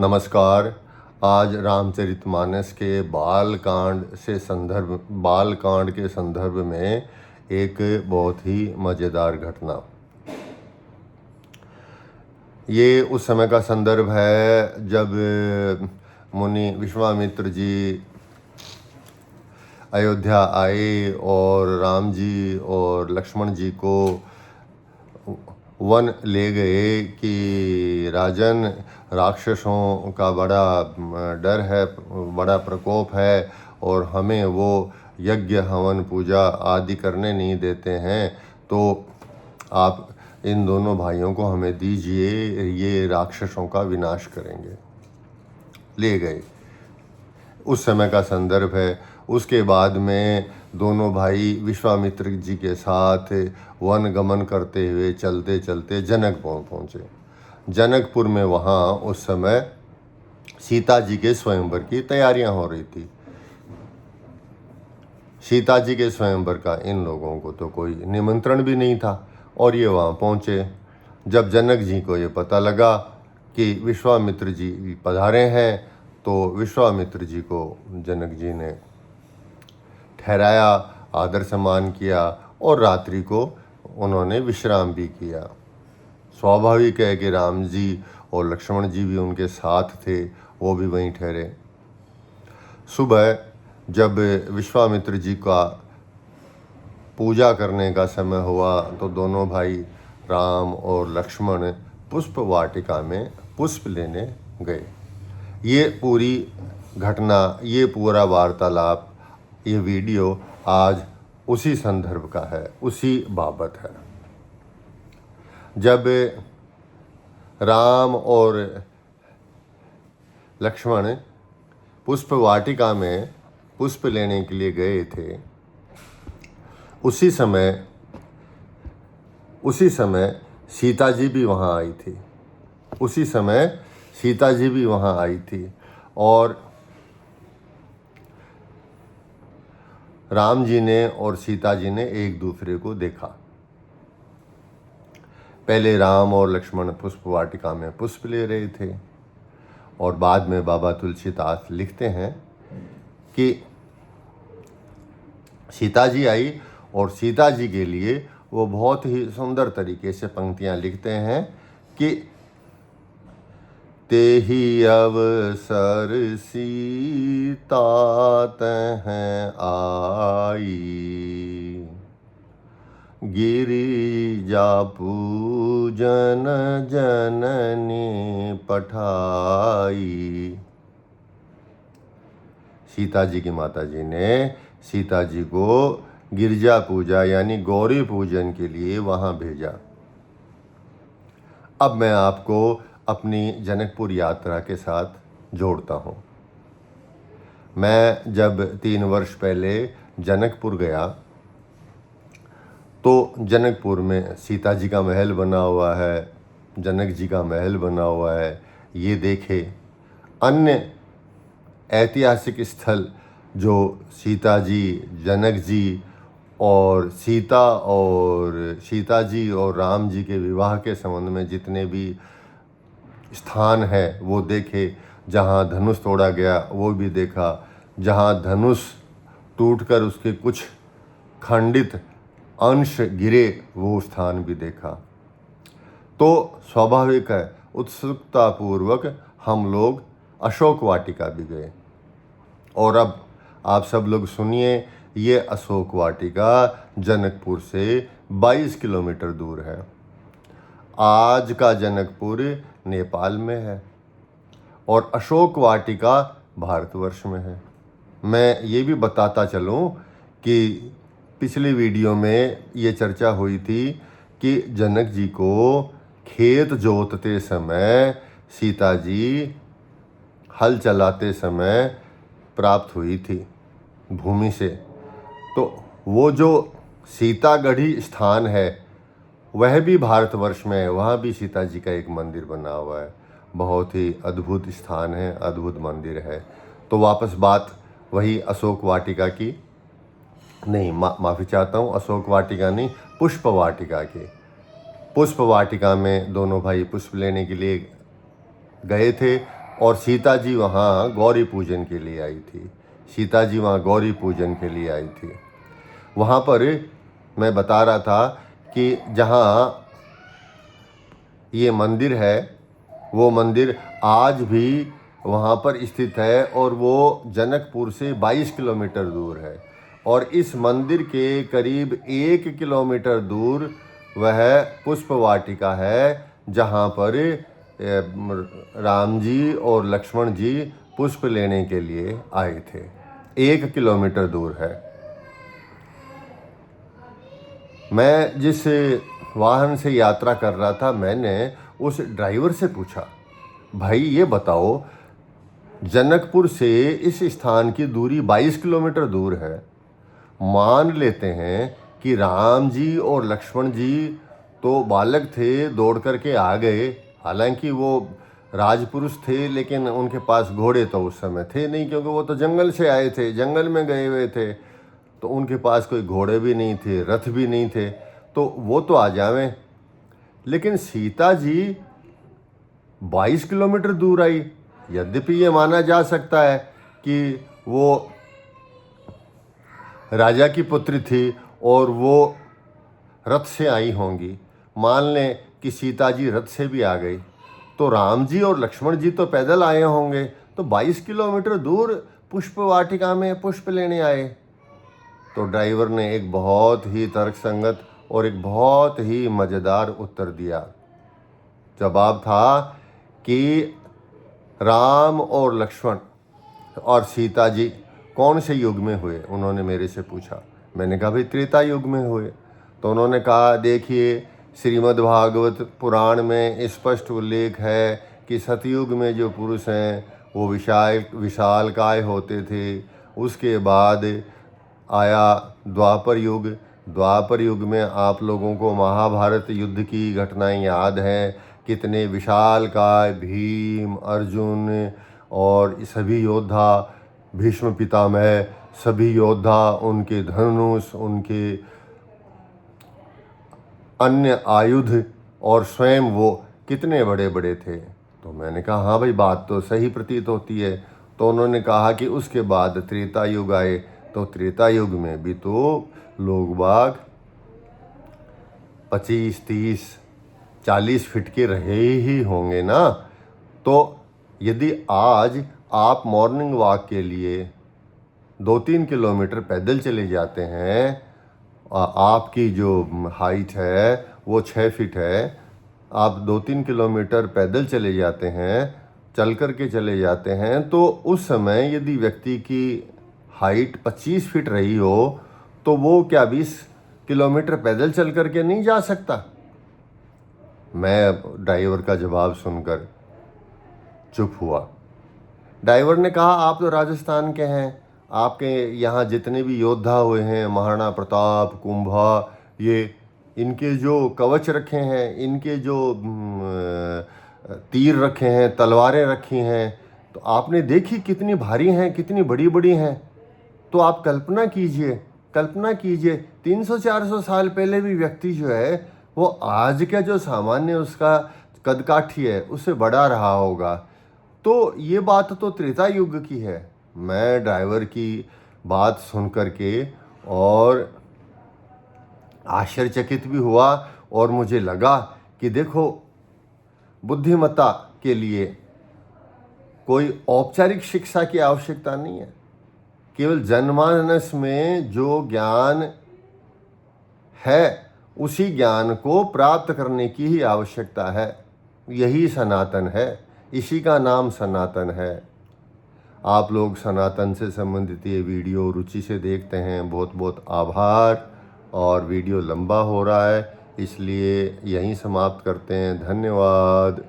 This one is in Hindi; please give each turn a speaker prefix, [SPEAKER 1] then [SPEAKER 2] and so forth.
[SPEAKER 1] नमस्कार। आज रामचरितमानस के बालकांड के संदर्भ में एक बहुत ही मज़ेदार घटना। ये उस समय का संदर्भ है जब मुनि विश्वामित्र जी अयोध्या आए और राम जी और लक्ष्मण जी को वन ले गए कि राजन, राक्षसों का बड़ा डर है, बड़ा प्रकोप है और हमें वो यज्ञ हवन पूजा आदि करने नहीं देते हैं, तो आप इन दोनों भाइयों को हमें दीजिए, ये राक्षसों का विनाश करेंगे। ले गए, उस समय का संदर्भ है। उसके बाद में दोनों भाई विश्वामित्र जी के साथ वन गमन करते हुए चलते चलते जनकपुर पहुँचे। जनकपुर में वहाँ उस समय सीता जी के स्वयंवर की तैयारियां हो रही थी। सीता जी के स्वयंवर का इन लोगों को तो कोई निमंत्रण भी नहीं था और ये वहाँ पहुँचे। जब जनक जी को ये पता लगा कि विश्वामित्र जी पधारे हैं, तो विश्वामित्र जी को जनक जी ने ठहराया, आदर सम्मान किया और रात्रि को उन्होंने विश्राम भी किया। स्वाभाविक है कि राम जी और लक्ष्मण जी भी उनके साथ थे, वो भी वहीं ठहरे। सुबह जब विश्वामित्र जी का पूजा करने का समय हुआ तो दोनों भाई राम और लक्ष्मण पुष्प वाटिका में पुष्प लेने गए। ये पूरी घटना, ये पूरा वार्तालाप, ये वीडियो आज उसी संदर्भ का है, उसी बाबत है। जब राम और लक्ष्मण पुष्प वाटिका में पुष्प लेने के लिए गए थे, उसी समय सीता जी भी वहाँ आई थी। उसी समय सीता जी भी वहाँ आई थी और राम जी ने और सीता जी ने एक दूसरे को देखा। पहले राम और लक्ष्मण पुष्प वाटिका में पुष्प ले रहे थे और बाद में बाबा तुलसीदास लिखते हैं कि सीता जी आई और सीता जी के लिए वो बहुत ही सुंदर तरीके से पंक्तियाँ लिखते हैं कि तेहि अवसर सीता तहैं आई, गिरिजा पूजन जननी पठाई। सीता जी की माता जी ने सीता जी को गिरजा पूजा यानी गौरी पूजन के लिए वहाँ भेजा। अब मैं आपको अपनी जनकपुर यात्रा के साथ जोड़ता हूँ। मैं जब 3 वर्ष पहले जनकपुर गया तो जनकपुर में सीता जी का महल बना हुआ है, जनक जी का महल बना हुआ है, ये देखे। अन्य ऐतिहासिक स्थल जो सीता जी, जनक जी और सीता जी और राम जी के विवाह के संबंध में जितने भी स्थान है वो देखे। जहाँ धनुष तोड़ा गया वो भी देखा, जहाँ धनुष टूटकर उसके कुछ खंडित अंश गिरे वो स्थान भी देखा। तो स्वाभाविक है, उत्सुकतापूर्वक हम लोग अशोक वाटिका भी गए। और अब आप सब लोग सुनिए, ये अशोक वाटिका जनकपुर से 22 किलोमीटर दूर है। आज का जनकपुर नेपाल में है और अशोक वाटिका भारतवर्ष में है। मैं ये भी बताता चलूँ कि पिछली वीडियो में ये चर्चा हुई थी कि जनक जी को खेत जोतते समय सीता जी हल चलाते समय प्राप्त हुई थी भूमि से। तो वो जो सीतागढ़ी स्थान है वह भी भारतवर्ष में है, वहाँ भी सीता जी का एक मंदिर बना हुआ है। बहुत ही अद्भुत स्थान है, अद्भुत मंदिर है। तो वापस बात वही अशोक वाटिका की नहीं, माफ़ी चाहता हूँ, अशोक वाटिका नहीं, पुष्प वाटिका की। पुष्प वाटिका में दोनों भाई पुष्प लेने के लिए गए थे और सीता जी वहाँ गौरी पूजन के लिए आई थी। सीता जी वहाँ गौरी पूजन के लिए आई थी। वहाँ पर मैं बता रहा था कि जहाँ ये मंदिर है वो मंदिर आज भी वहाँ पर स्थित है और वो जनकपुर से 22 किलोमीटर दूर है। और इस मंदिर के करीब 1 किलोमीटर दूर वह पुष्प वाटिका है जहाँ पर राम जी और लक्ष्मण जी पुष्प लेने के लिए आए थे। 1 किलोमीटर दूर है। मैं जिस वाहन से यात्रा कर रहा था, मैंने उस ड्राइवर से पूछा, भाई ये बताओ, जनकपुर से इस स्थान की दूरी 22 किलोमीटर दूर है। मान लेते हैं कि राम जी और लक्ष्मण जी तो बालक थे, दौड़ करके आ गए। हालांकि वो राजपुरुष थे, लेकिन उनके पास घोड़े तो उस समय थे नहीं, क्योंकि वो तो जंगल से आए थे, जंगल में गए हुए थे। तो उनके पास कोई घोड़े भी नहीं थे, रथ भी नहीं थे, तो वो तो आ जावें। लेकिन सीता जी 22 किलोमीटर दूर आई। यद्यपि ये माना जा सकता है कि वो राजा की पुत्री थी और वो रथ से आई होंगी। मान लें कि सीता जी रथ से भी आ गई, तो राम जी और लक्ष्मण जी तो पैदल आए होंगे। तो 22 किलोमीटर दूर पुष्प वाटिका में पुष्प लेने आए। तो ड्राइवर ने एक बहुत ही तर्कसंगत और एक बहुत ही मज़ेदार उत्तर दिया। जवाब था कि राम और लक्ष्मण और सीता जी कौन से युग में हुए? उन्होंने मेरे से पूछा। मैंने कहा भाई त्रेता युग में हुए। तो उन्होंने कहा, देखिए श्रीमद् भागवत पुराण में स्पष्ट उल्लेख है कि सतयुग में जो पुरुष हैं वो विशालकाय होते थे। उसके बाद आया द्वापर युग। द्वापर युग में आप लोगों को महाभारत युद्ध की घटनाएं याद हैं। कितने विशालकाय भीम, अर्जुन और सभी योद्धा, भीष्म पितामह, सभी योद्धा, उनके धनुष, उनके अन्य आयुध और स्वयं वो कितने बड़े बड़े थे। तो मैंने कहा हाँ भाई, बात तो सही प्रतीत होती है। तो उन्होंने कहा कि उसके बाद त्रेता युग आए। तो त्रेता युग में भी तो लोग बाग 25, 30, 40 फीट के रहे ही होंगे ना। तो यदि आज आप मॉर्निंग वॉक के लिए 2-3 किलोमीटर पैदल चले जाते हैं, आपकी जो हाइट है वो 6 फीट है, आप 2-3 किलोमीटर पैदल चले जाते हैं, चल कर के चले जाते हैं, तो उस समय यदि व्यक्ति की हाइट 25 फीट रही हो तो वो क्या 20 किलोमीटर पैदल चल कर के नहीं जा सकता? मैं ड्राइवर का जवाब सुनकर चुप हुआ। ड्राइवर ने कहा, आप तो राजस्थान के हैं, आपके यहाँ जितने भी योद्धा हुए हैं, महाराणा प्रताप, कुंभा, ये इनके जो कवच रखे हैं, इनके जो तीर रखे हैं, तलवारें रखी हैं, तो आपने देखी कितनी भारी हैं, कितनी बड़ी बड़ी हैं। तो आप कल्पना कीजिए 300-400 साल पहले भी व्यक्ति जो है वो आज का जो सामान्य उसका कदकाठी है उससे बड़ा रहा होगा। तो ये बात तो त्रेता युग की है। मैं ड्राइवर की बात सुन कर के और आश्चर्यचकित भी हुआ और मुझे लगा कि देखो, बुद्धिमत्ता के लिए कोई औपचारिक शिक्षा की आवश्यकता नहीं है। केवल जनमानस में जो ज्ञान है उसी ज्ञान को प्राप्त करने की ही आवश्यकता है। यही सनातन है, इसी का नाम सनातन है। आप लोग सनातन से संबंधित ये वीडियो रुचि से देखते हैं, बहुत बहुत आभार। और वीडियो लंबा हो रहा है इसलिए यहीं समाप्त करते हैं। धन्यवाद।